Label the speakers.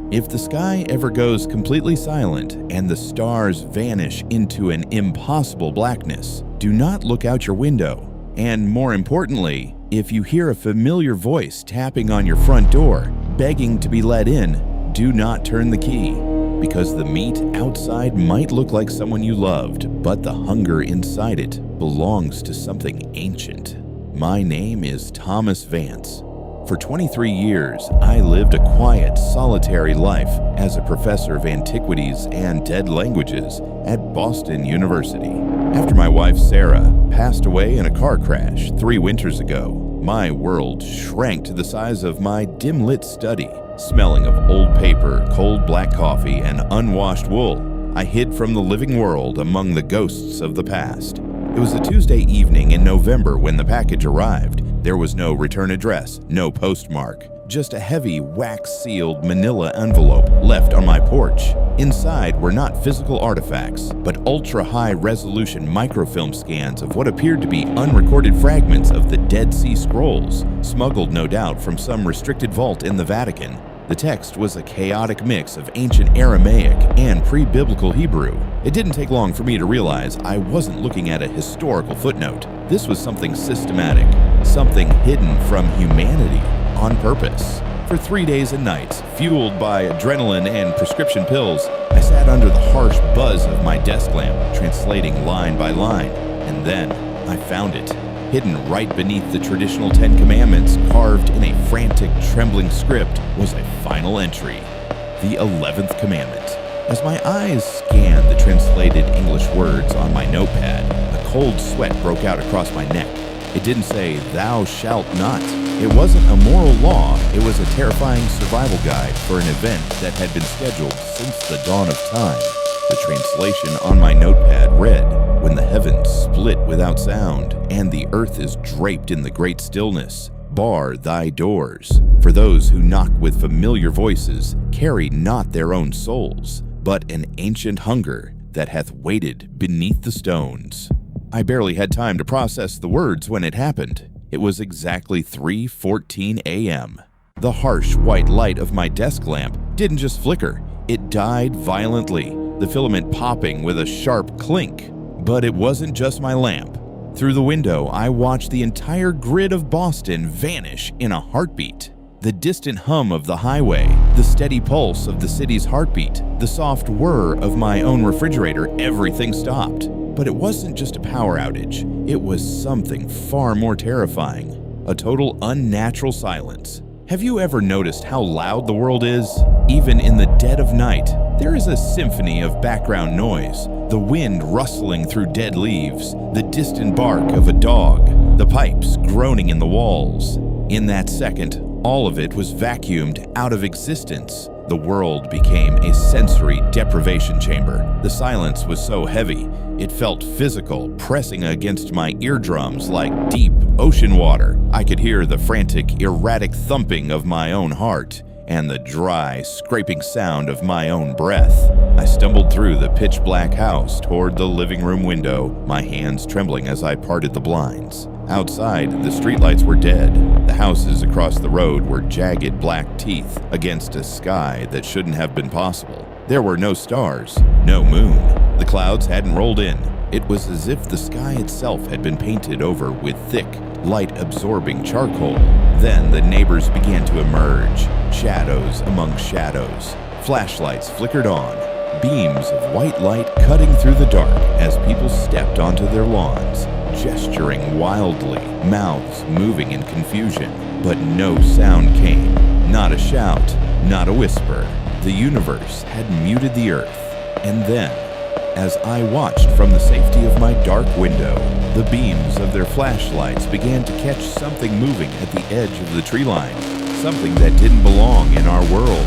Speaker 1: If the sky ever goes completely silent and the stars vanish into an impossible blackness, do not look out your window. And more importantly, if you hear a familiar voice tapping on your front door, begging to be let in, do not turn the key, because the meat outside might look like someone you loved, but the hunger inside it belongs to something ancient. My name is Thomas Vance. For 23 years, I lived a quiet, solitary life as a professor of antiquities and dead languages at Boston University. After my wife Sarah passed away in a car crash 3 winters ago, my world shrank to the size of my dim-lit study. Smelling of old paper, cold black coffee, and unwashed wool, I hid from the living world among the ghosts of the past. It was a Tuesday evening in November when the package arrived. There was no return address, no postmark, just a heavy wax-sealed manila envelope left on my porch. Inside were not physical artifacts, but ultra-high-resolution microfilm scans of what appeared to be unrecorded fragments of the Dead Sea Scrolls, smuggled no doubt from some restricted vault in the Vatican. The text was a chaotic mix of ancient Aramaic and pre-biblical Hebrew. It didn't take long for me to realize I wasn't looking at a historical footnote. This was something systematic, something hidden from humanity on purpose. For 3 days and nights, fueled by adrenaline and prescription pills, I sat under the harsh buzz of my desk lamp, translating line by line. And then I found it. Hidden right beneath the traditional 10 Commandments, carved in a frantic, trembling script, was a final entry, the 11th Commandment. As my eyes scanned the translated English words on my notepad, a cold sweat broke out across my neck. It didn't say, "Thou shalt not." It wasn't a moral law, it was a terrifying survival guide for an event that had been scheduled since the dawn of time. The translation on my notepad read, "When the heavens split without sound, and the earth is draped in the great stillness, bar thy doors. For those who knock with familiar voices carry not their own souls, but an ancient hunger that hath waited beneath the stones." I barely had time to process the words when it happened. It was exactly 3:14 a.m. The harsh white light of my desk lamp didn't just flicker, it died violently, the filament popping with a sharp clink. But it wasn't just my lamp. Through the window, I watched the entire grid of Boston vanish in a heartbeat. The distant hum of the highway, the steady pulse of the city's heartbeat, the soft whir of my own refrigerator, everything stopped. But it wasn't just a power outage. It was something far more terrifying. A total unnatural silence. Have you ever noticed how loud the world is? Even in the dead of night, there is a symphony of background noise. The wind rustling through dead leaves, the distant bark of a dog, the pipes groaning in the walls. In that second, all of it was vacuumed out of existence. The world became a sensory deprivation chamber. The silence was so heavy, it felt physical, pressing against my eardrums like deep ocean water. I could hear the frantic, erratic thumping of my own heart and the dry, scraping sound of my own breath. I stumbled through the pitch-black house toward the living room window, my hands trembling as I parted the blinds. Outside, the streetlights were dead. The houses across the road were jagged black teeth against a sky that shouldn't have been possible. There were no stars, no moon. The clouds hadn't rolled in. It was as if the sky itself had been painted over with thick, light-absorbing charcoal. Then the neighbors began to emerge, shadows among shadows. Flashlights flickered on, beams of white light cutting through the dark as people stepped onto their lawns, gesturing wildly, mouths moving in confusion. But no sound came, not a shout, not a whisper. The universe had muted the earth. And then, as I watched from the safety of my dark window, the beams of their flashlights began to catch something moving at the edge of the tree line, something that didn't belong in our world.